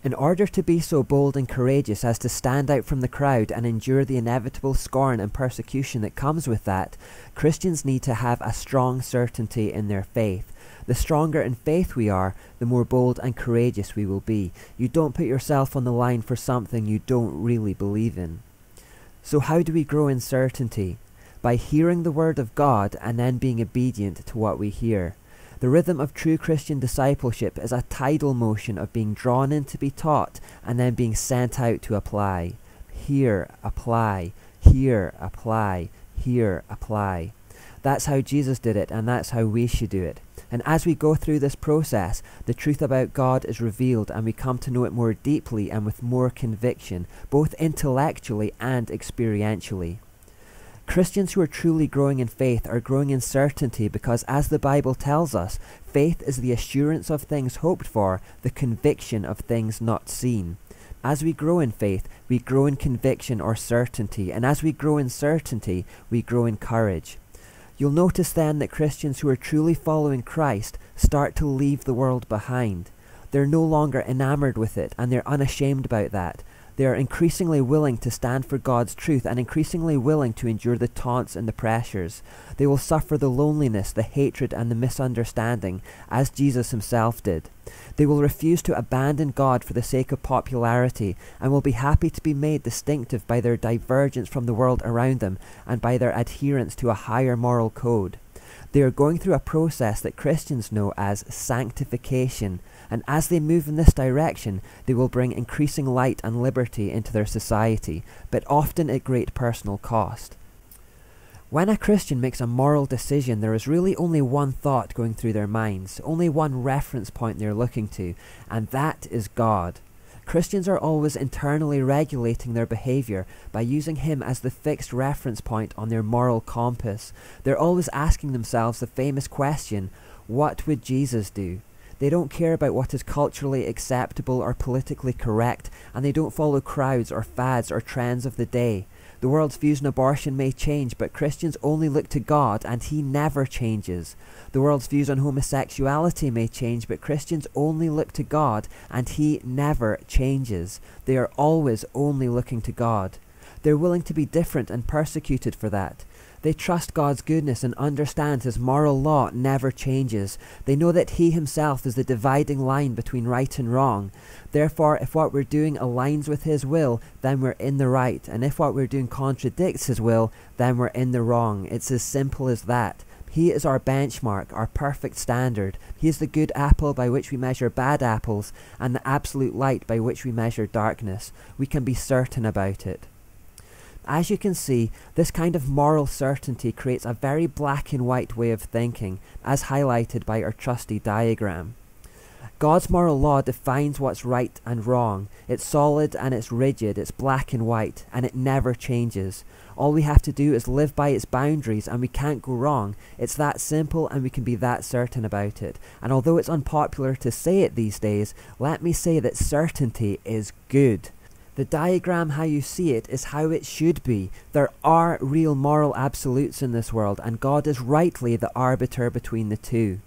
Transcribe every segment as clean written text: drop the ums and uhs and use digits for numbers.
In order to be so bold and courageous as to stand out from the crowd and endure the inevitable scorn and persecution that comes with that, Christians need to have a strong certainty in their faith. The stronger in faith we are, the more bold and courageous we will be. You don't put yourself on the line for something you don't really believe in. So how do we grow in certainty? By hearing the word of God and then being obedient to what we hear. The rhythm of true Christian discipleship is a tidal motion of being drawn in to be taught and then being sent out to apply. Hear, apply, hear, apply, hear, apply. That's how Jesus did it, and that's how we should do it. And as we go through this process, the truth about God is revealed and we come to know it more deeply and with more conviction, both intellectually and experientially. Christians who are truly growing in faith are growing in certainty because, as the Bible tells us, faith is the assurance of things hoped for, the conviction of things not seen. As we grow in faith, we grow in conviction or certainty, and as we grow in certainty, we grow in courage. You'll notice then that Christians who are truly following Christ start to leave the world behind. They're no longer enamored with it, and they're unashamed about that. They are increasingly willing to stand for God's truth and increasingly willing to endure the taunts and the pressures. They will suffer the loneliness, the hatred and the misunderstanding, as Jesus himself did. They will refuse to abandon God for the sake of popularity and will be happy to be made distinctive by their divergence from the world around them and by their adherence to a higher moral code. They are going through a process that Christians know as sanctification, and as they move in this direction, they will bring increasing light and liberty into their society, but often at great personal cost. When a Christian makes a moral decision, there is really only one thought going through their minds, only one reference point they're looking to, and that is God. Christians are always internally regulating their behavior by using him as the fixed reference point on their moral compass. They're always asking themselves the famous question, what would Jesus do? They don't care about what is culturally acceptable or politically correct, and they don't follow crowds or fads or trends of the day. The world's views on abortion may change, but Christians only look to God, and he never changes. The world's views on homosexuality may change, but Christians only look to God, and he never changes. They are always only looking to God. They're willing to be different and persecuted for that. They trust God's goodness and understand his moral law never changes. They know that he himself is the dividing line between right and wrong. Therefore, if what we're doing aligns with his will, then we're in the right. And if what we're doing contradicts his will, then we're in the wrong. It's as simple as that. He is our benchmark, our perfect standard. He is the good apple by which we measure bad apples, and the absolute light by which we measure darkness. We can be certain about it. As you can see, this kind of moral certainty creates a very black and white way of thinking, as highlighted by our trusty diagram. God's moral law defines what's right and wrong. It's solid and it's rigid, it's black and white, and it never changes. All we have to do is live by its boundaries and we can't go wrong. It's that simple and we can be that certain about it. And although it's unpopular to say it these days, let me say that certainty is good. The diagram, how you see it, is how it should be. There are real moral absolutes in this world, and God is rightly the arbiter between the two.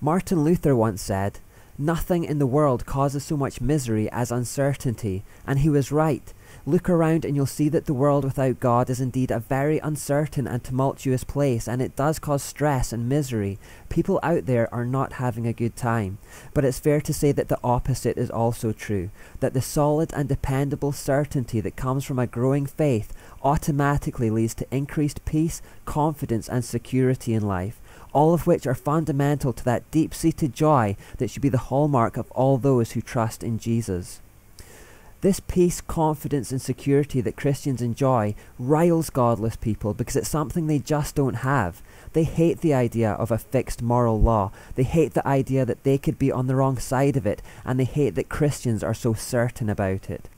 Martin Luther once said, "Nothing in the world causes so much misery as uncertainty," and he was right. Look around and you'll see that the world without God is indeed a very uncertain and tumultuous place, and it does cause stress and misery. People out there are not having a good time. But it's fair to say that the opposite is also true, that the solid and dependable certainty that comes from a growing faith automatically leads to increased peace, confidence and security in life, all of which are fundamental to that deep-seated joy that should be the hallmark of all those who trust in Jesus. This peace, confidence and security that Christians enjoy riles godless people because it's something they just don't have. They hate the idea of a fixed moral law. They hate the idea that they could be on the wrong side of it, and they hate that Christians are so certain about it.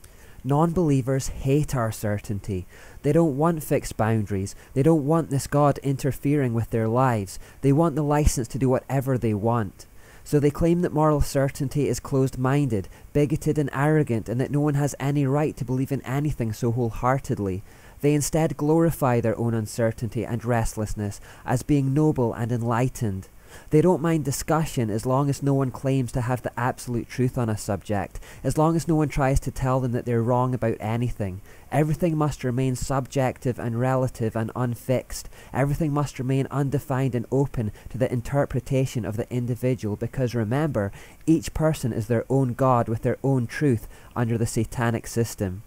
Non-believers hate our certainty. They don't want fixed boundaries. They don't want this God interfering with their lives. They want the license to do whatever they want. So they claim that moral certainty is closed-minded, bigoted and arrogant, and that no one has any right to believe in anything so wholeheartedly. They instead glorify their own uncertainty and restlessness as being noble and enlightened. They don't mind discussion as long as no one claims to have the absolute truth on a subject, as long as no one tries to tell them that they're wrong about anything. Everything must remain subjective and relative and unfixed. Everything must remain undefined and open to the interpretation of the individual, because remember, each person is their own God with their own truth under the satanic system.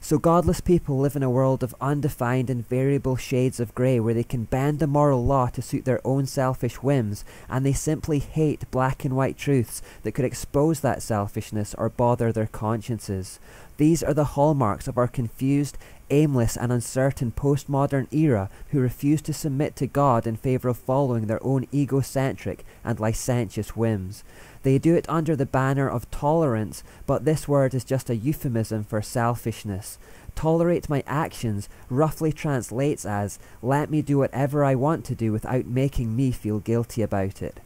So godless people live in a world of undefined and variable shades of grey, where they can bend the moral law to suit their own selfish whims, and they simply hate black and white truths that could expose that selfishness or bother their consciences. These are the hallmarks of our confused, aimless and uncertain postmodern era, who refuse to submit to God in favour of following their own egocentric and licentious whims. They do it under the banner of tolerance, but this word is just a euphemism for selfishness. Tolerate my actions roughly translates as, let me do whatever I want to do without making me feel guilty about it.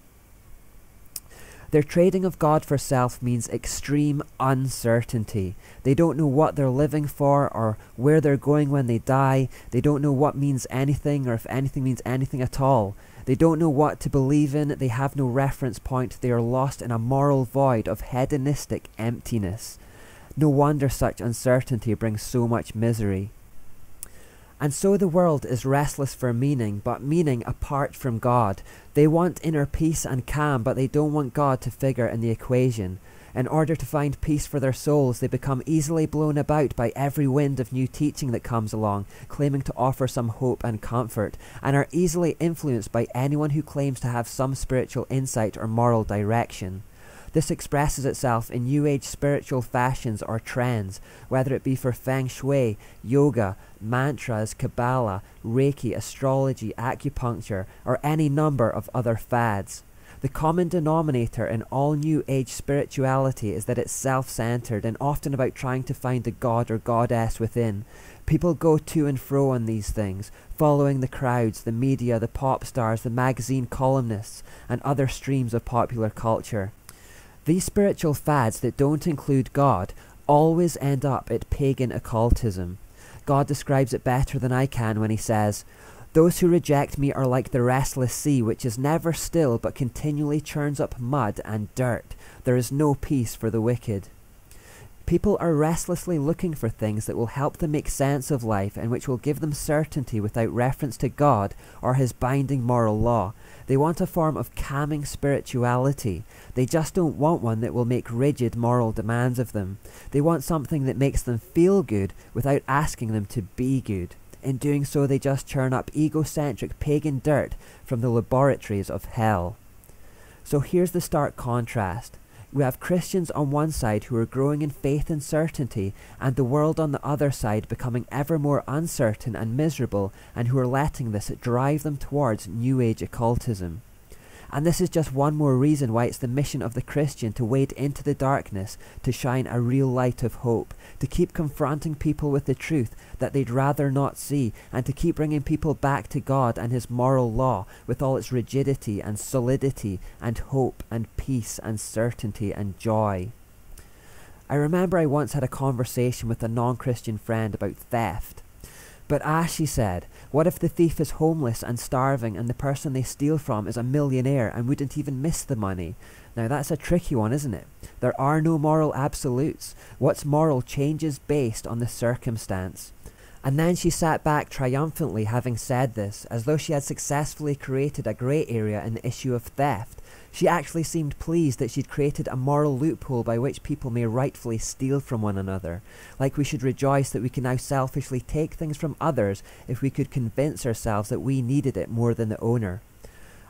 Their trading of God for self means extreme uncertainty. They don't know what they're living for or where they're going when they die. They don't know what means anything, or if anything means anything at all. They don't know what to believe in. They have no reference point. They are lost in a moral void of hedonistic emptiness. No wonder such uncertainty brings so much misery. And so the world is restless for meaning, but meaning apart from God. They want inner peace and calm, but they don't want God to figure in the equation. In order to find peace for their souls, they become easily blown about by every wind of new teaching that comes along, claiming to offer some hope and comfort, and are easily influenced by anyone who claims to have some spiritual insight or moral direction. This expresses itself in New Age spiritual fashions or trends, whether it be for Feng Shui, yoga, mantras, Kabbalah, Reiki, astrology, acupuncture, or any number of other fads. The common denominator in all New Age spirituality is that it's self-centered and often about trying to find the god or goddess within. People go to and fro on these things, following the crowds, the media, the pop stars, the magazine columnists, and other streams of popular culture. These spiritual fads that don't include God always end up at pagan occultism. God describes it better than I can when he says, "Those who reject me are like the restless sea, which is never still but continually churns up mud and dirt. There is no peace for the wicked." People are restlessly looking for things that will help them make sense of life and which will give them certainty without reference to God or his binding moral law. They want a form of calming spirituality. They just don't want one that will make rigid moral demands of them. They want something that makes them feel good without asking them to be good. In doing so, they just churn up egocentric pagan dirt from the laboratories of hell. So here's the stark contrast. We have Christians on one side who are growing in faith and certainty, and the world on the other side becoming ever more uncertain and miserable, and who are letting this drive them towards New Age occultism. And this is just one more reason why it's the mission of the Christian to wade into the darkness, to shine a real light of hope, to keep confronting people with the truth that they'd rather not see, and to keep bringing people back to God and his moral law with all its rigidity and solidity and hope and peace and certainty and joy. I remember I once had a conversation with a non-Christian friend about theft. "But she said, what if the thief is homeless and starving and the person they steal from is a millionaire and wouldn't even miss the money?" Now that's a tricky one, isn't it? There are no moral absolutes. What's moral changes based on the circumstance. And then she sat back triumphantly, having said this, as though she had successfully created a grey area in the issue of theft. She actually seemed pleased that she'd created a moral loophole by which people may rightfully steal from one another. Like we should rejoice that we can now selfishly take things from others if we could convince ourselves that we needed it more than the owner.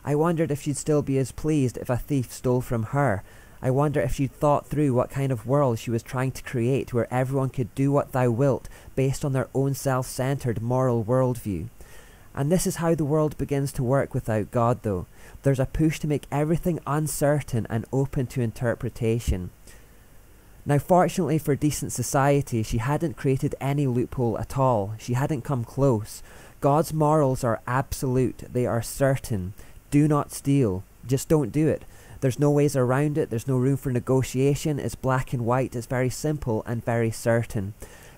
I wondered if she'd still be as pleased if a thief stole from her. I wonder if she'd thought through what kind of world she was trying to create, where everyone could do what thou wilt based on their own self-centered moral worldview. And this is how the world begins to work without God, though. There's a push to make everything uncertain and open to interpretation. Now, fortunately for decent society, she hadn't created any loophole at all. She hadn't come close. God's morals are absolute. They are certain. Do not steal. Just don't do it. There's no ways around it. There's no room for negotiation. It's black and white. It's very simple and very certain.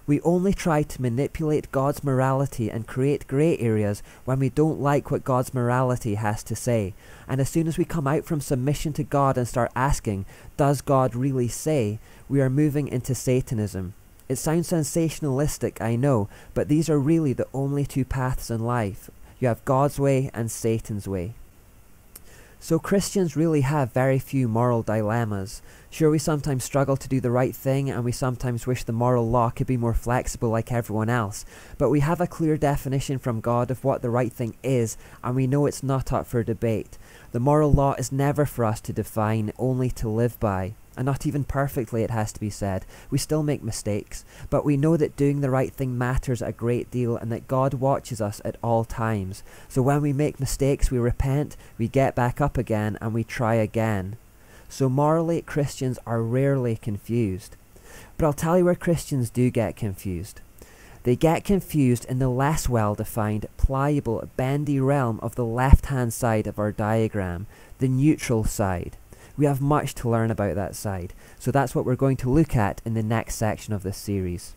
We only try to manipulate God's morality and create grey areas when we don't like what God's morality has to say. And as soon as we come out from submission to God and start asking, does God really say, we are moving into Satanism. It sounds sensationalistic, I know, but these are really the only two paths in life. You have God's way and Satan's way. So Christians really have very few moral dilemmas. Sure, we sometimes struggle to do the right thing, and we sometimes wish the moral law could be more flexible like everyone else, but we have a clear definition from God of what the right thing is, and we know it's not up for debate. The moral law is never for us to define, only to live by. And not even perfectly, it has to be said. We still make mistakes, but we know that doing the right thing matters a great deal and that God watches us at all times. So when we make mistakes, we repent, we get back up again, and we try again. So morally, Christians are rarely confused. But I'll tell you where Christians do get confused. They get confused in the less well-defined, pliable, bendy realm of the left-hand side of our diagram, the neutral side. We have much to learn about that side, so that's what we're going to look at in the next section of this series.